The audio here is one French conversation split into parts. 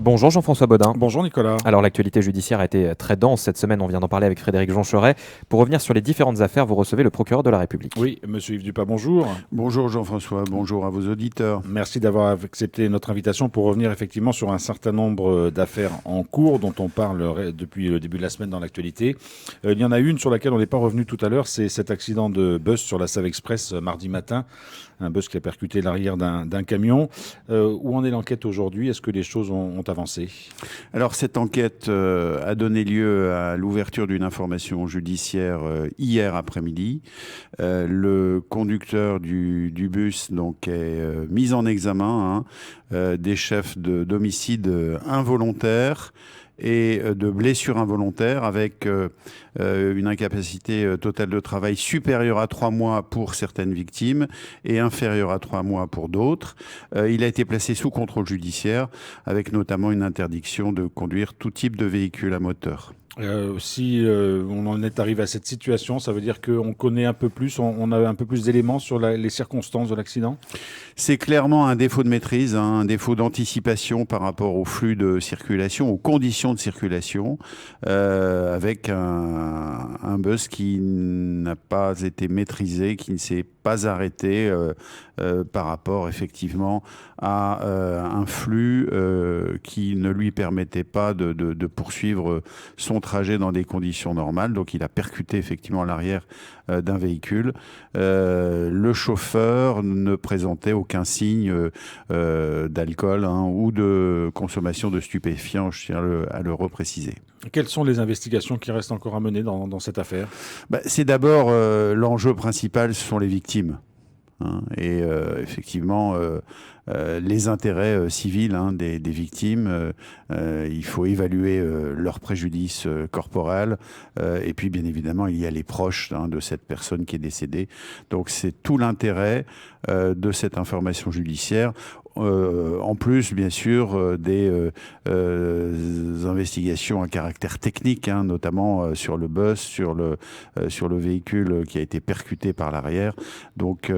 Bonjour Jean-François Bodin. Bonjour Nicolas. Alors l'actualité judiciaire a été très dense cette semaine, on vient d'en parler avec Frédéric Joncheret. Pour revenir sur les différentes affaires, vous recevez le procureur de la République. Oui, monsieur Yves Dupas, bonjour. Bonjour Jean-François, bonjour à vos auditeurs. Merci d'avoir accepté notre invitation pour revenir effectivement sur un certain nombre d'affaires en cours dont on parle depuis le début de la semaine dans l'actualité. Il y en a une sur laquelle on n'est pas revenu tout à l'heure, c'est cet accident de bus sur la Save Express mardi matin. Un bus qui a percuté l'arrière d'un camion. Où en est l'enquête aujourd'hui? Est-ce que les choses ont avancé? Alors cette enquête a donné lieu à l'ouverture d'une information judiciaire hier après-midi. Le conducteur du bus donc, est mis en examen des chefs d'homicide involontaire et de blessures involontaires avec une incapacité totale de travail supérieure à 3 mois pour certaines victimes et inférieure à 3 mois pour d'autres. Il a été placé sous contrôle judiciaire avec notamment une interdiction de conduire tout type de véhicule à moteur. Si on en est arrivé à cette situation, ça veut dire qu'on connaît un peu plus, on a un peu plus d'éléments sur les circonstances de l'accident? C'est clairement un défaut de maîtrise, un défaut d'anticipation par rapport au flux de circulation, aux conditions de circulation, avec un bus qui n'a pas été maîtrisé, qui ne s'est pas arrêté par rapport effectivement à un flux qui ne lui permettait pas de poursuivre son trajet dans des conditions normales. Donc il a percuté effectivement l'arrière d'un véhicule. Le chauffeur ne présentait aucun signe d'alcool ou de consommation de stupéfiants, je tiens à le repréciser. Quelles sont les investigations qui restent encore à mener dans cette affaire? C'est d'abord l'enjeu principal, ce sont les victimes. Et effectivement, les intérêts civils des victimes, il faut évaluer leur préjudice corporel, et puis bien évidemment il y a les proches de cette personne qui est décédée. Donc c'est tout l'intérêt de cette information judiciaire. En plus, bien sûr, des investigations à caractère technique, notamment sur le bus, sur le véhicule qui a été percuté par l'arrière. Donc,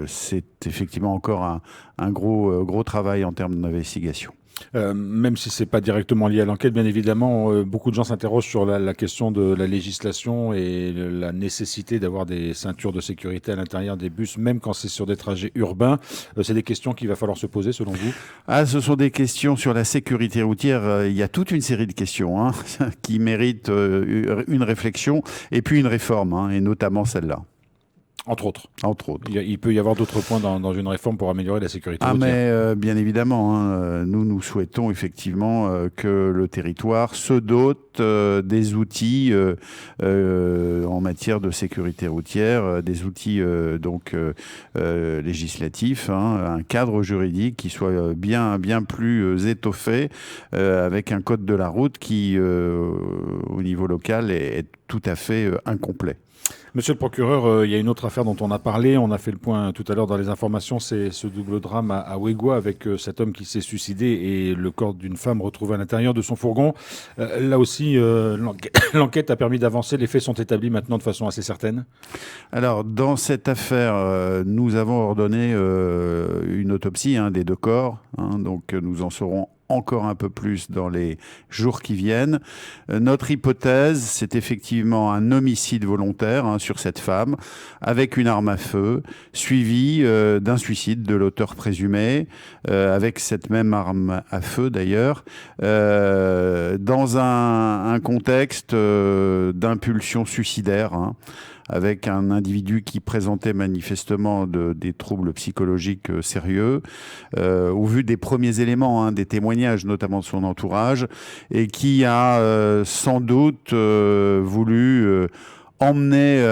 c'est effectivement encore un gros travail en termes d'investigation. Même si c'est pas directement lié à l'enquête, bien évidemment, beaucoup de gens s'interrogent sur la question de la législation et la nécessité d'avoir des ceintures de sécurité à l'intérieur des bus, même quand c'est sur des trajets urbains. C'est des questions qu'il va falloir se poser, selon vous? Ce sont des questions sur la sécurité routière. Il y a toute une série de questions qui méritent une réflexion et puis une réforme, et notamment celle-là. Entre autres. Entre autres. Il peut y avoir d'autres points dans une réforme pour améliorer la sécurité routière. Mais bien évidemment, nous souhaitons effectivement que le territoire se dote des outils en matière de sécurité routière, des outils législatifs, un cadre juridique qui soit bien plus étoffé, avec un code de la route qui, au niveau local, est tout à fait incomplet. Monsieur le procureur, il y a une autre affaire dont on a parlé. On a fait le point tout à l'heure dans les informations. C'est ce double drame à Ouégoua avec cet homme qui s'est suicidé et le corps d'une femme retrouvé à l'intérieur de son fourgon. Là aussi, l'enquête a permis d'avancer. Les faits sont établis maintenant de façon assez certaine. Alors, dans cette affaire, nous avons ordonné une autopsie des 2 corps. Donc, nous en saurons encore un peu plus dans les jours qui viennent. Notre hypothèse, c'est effectivement un homicide volontaire sur cette femme, avec une arme à feu, suivi d'un suicide de l'auteur présumé, avec cette même arme à feu d'ailleurs, dans un contexte d'impulsion suicidaire, avec un individu qui présentait manifestement des troubles psychologiques sérieux, au vu des premiers éléments, des témoignages notamment de son entourage, et qui a sans doute voulu emmener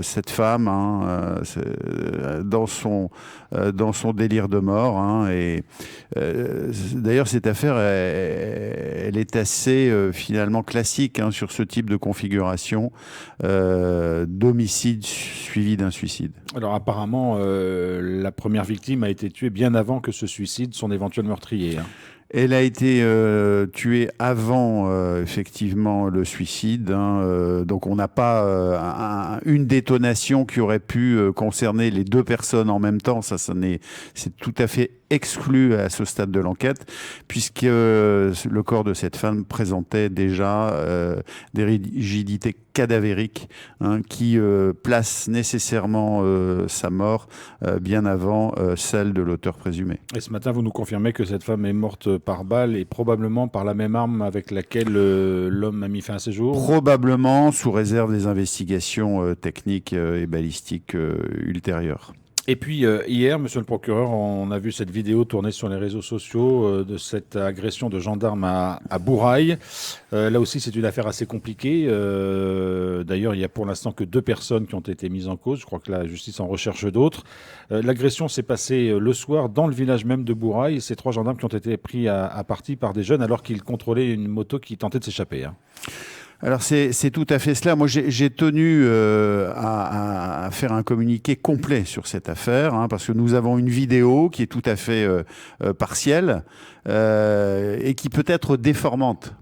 cette femme dans son délire de mort. Et d'ailleurs, cette affaire, elle est assez finalement classique sur ce type de configuration d'homicide suivi d'un suicide. Alors apparemment, la première victime a été tuée bien avant que ce suicide, son éventuel meurtrier. Elle a été tuée avant effectivement le suicide. Donc on n'a pas une détonation qui aurait pu concerner les 2 personnes en même temps. C'est tout à fait exclu à ce stade de l'enquête, puisque le corps de cette femme présentait déjà des rigidités cadavériques qui placent nécessairement sa mort bien avant celle de l'auteur présumé. Et ce matin, vous nous confirmez que cette femme est morte par balle et probablement par la même arme avec laquelle l'homme a mis fin à ses jours? Probablement, sous réserve des investigations techniques et balistiques ultérieures. Et puis hier, monsieur le procureur, on a vu cette vidéo tournée sur les réseaux sociaux de cette agression de gendarme à Bourail. Là aussi, c'est une affaire assez compliquée. D'ailleurs, il n'y a pour l'instant que 2 personnes qui ont été mises en cause. Je crois que la justice en recherche d'autres. L'agression s'est passée le soir dans le village même de Bourail. Ces 3 gendarmes qui ont été pris à partie par des jeunes alors qu'ils contrôlaient une moto qui tentait de s'échapper. Alors c'est tout à fait cela. Moi j'ai tenu à faire un communiqué complet sur cette affaire, parce que nous avons une vidéo qui est tout à fait partielle et qui peut être déformante.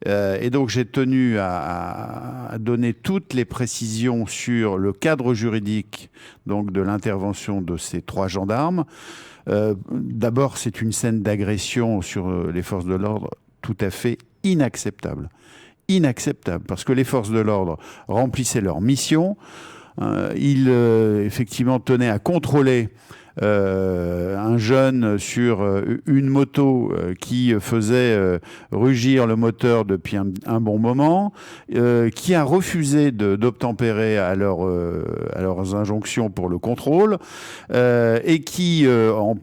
Et donc j'ai tenu à donner toutes les précisions sur le cadre juridique donc de l'intervention de ces 3 gendarmes. D'abord, c'est une scène d'agression sur les forces de l'ordre tout à fait inacceptable. Inacceptable, parce que les forces de l'ordre remplissaient leur mission. Ils, effectivement, tenaient à contrôler un jeune sur une moto qui faisait rugir le moteur depuis un bon moment, qui a refusé d'obtempérer à leurs injonctions pour le contrôle, et qui, en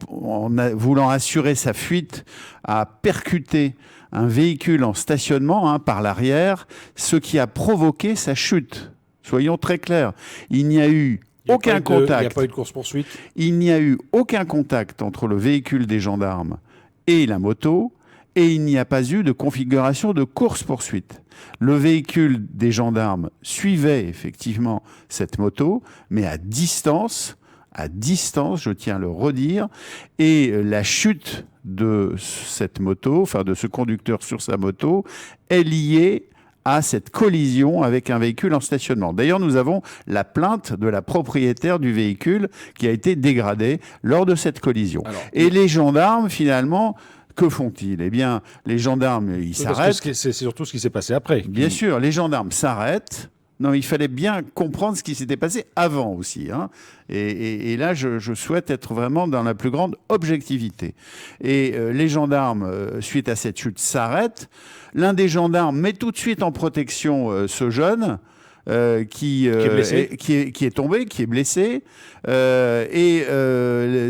voulant assurer sa fuite, a percuté un véhicule en stationnement par l'arrière, ce qui a provoqué sa chute. Soyons très clairs, il n'y a eu aucun contact. Il n'y a pas eu de course-poursuite. Il n'y a eu aucun contact entre le véhicule des gendarmes et la moto, et il n'y a pas eu de configuration de course-poursuite. Le véhicule des gendarmes suivait effectivement cette moto, mais à distance, je tiens à le redire, et la chute de cette moto, enfin de ce conducteur sur sa moto, est liée à cette collision avec un véhicule en stationnement. D'ailleurs, nous avons la plainte de la propriétaire du véhicule qui a été dégradée lors de cette collision. Et les gendarmes, finalement, que font-ils? Eh bien, les gendarmes, ils s'arrêtent. C'est surtout ce qui s'est passé après. Bien sûr, les gendarmes s'arrêtent. Non, il fallait bien comprendre ce qui s'était passé avant aussi. Et là, je souhaite être vraiment dans la plus grande objectivité. Et les gendarmes, suite à cette chute, s'arrêtent. L'un des gendarmes met tout de suite en protection ce jeune qui est tombé, qui est blessé. Et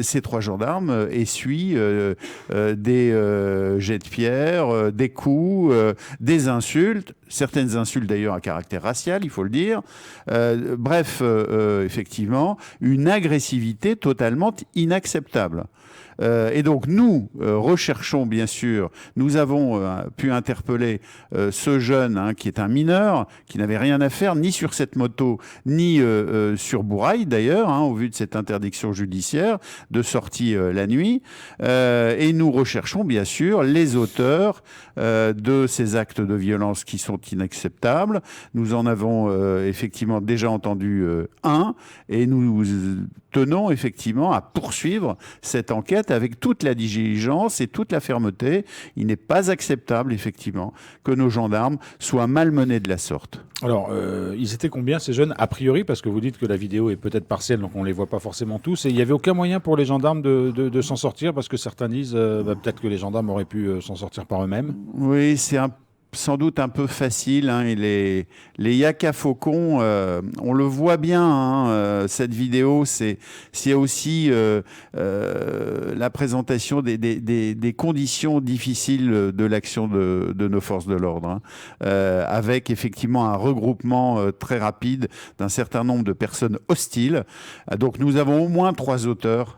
ces 3 gendarmes essuient des jets de pierre, des coups, des insultes, certaines insultes d'ailleurs à caractère racial, il faut le dire. Bref, effectivement, une agressivité totalement inacceptable. Et donc nous recherchons bien sûr, nous avons pu interpeller ce jeune qui est un mineur, qui n'avait rien à faire ni sur cette moto, ni sur Bourail d'ailleurs, au vu de cette interdiction judiciaire de sortie la nuit. Et nous recherchons bien sûr les auteurs de ces actes de violence qui sont inacceptables. Nous en avons effectivement déjà entendu un, et nous tenons effectivement à poursuivre cette enquête avec toute la diligence et toute la fermeté. Il n'est pas acceptable, effectivement, que nos gendarmes soient malmenés de la sorte. Alors, ils étaient combien ces jeunes, a priori, parce que vous dites que la vidéo est peut-être partielle, donc on ne les voit pas forcément tous, et il n'y avait aucun moyen pour les gendarmes de s'en sortir, parce que certains disent peut-être que les gendarmes auraient pu s'en sortir par eux-mêmes. Oui, c'est sans doute un peu facile. Et les Yaka Faucons, on le voit bien, cette vidéo, c'est aussi la présentation des conditions difficiles de l'action de nos forces de l'ordre, avec effectivement un regroupement très rapide d'un certain nombre de personnes hostiles. Donc nous avons au moins 3 auteurs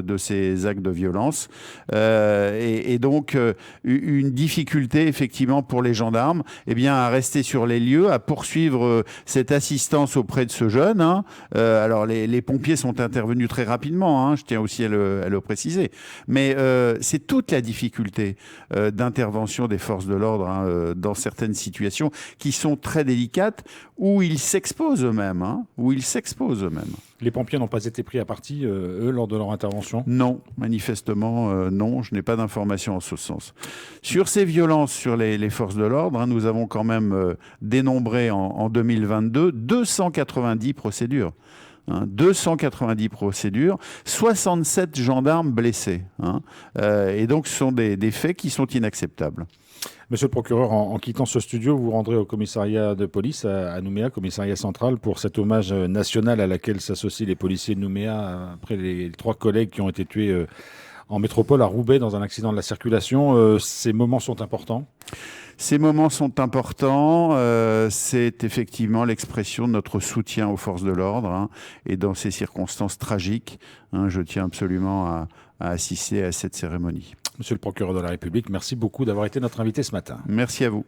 de ces actes de violence, et donc une difficulté effectivement pour les gendarmes à rester sur les lieux, à poursuivre cette assistance auprès de ce jeune. Alors les pompiers sont intervenus très rapidement, je tiens aussi à le préciser. Mais c'est toute la difficulté d'intervention des forces de l'ordre dans certaines situations qui sont très délicates, où ils s'exposent eux-mêmes. Les pompiers n'ont pas été pris à partie, eux, lors de leur intervention? Non, manifestement, non, je n'ai pas d'informations en ce sens. Sur ces violences sur les forces de l'ordre, hein, nous avons quand même dénombré en 2022 290 procédures. 290 procédures, 67 gendarmes blessés. Et donc, ce sont des faits qui sont inacceptables. Monsieur le procureur, en quittant ce studio, vous vous rendrez au commissariat de police à Nouméa, commissariat central, pour cet hommage national à laquelle s'associent les policiers de Nouméa après les 3 collègues qui ont été tués en métropole à Roubaix dans un accident de la circulation. Ces moments sont importants? Ces moments sont importants. C'est effectivement l'expression de notre soutien aux forces de l'ordre. Et dans ces circonstances tragiques, je tiens absolument à assister à cette cérémonie. Monsieur le procureur de la République, merci beaucoup d'avoir été notre invité ce matin. Merci à vous.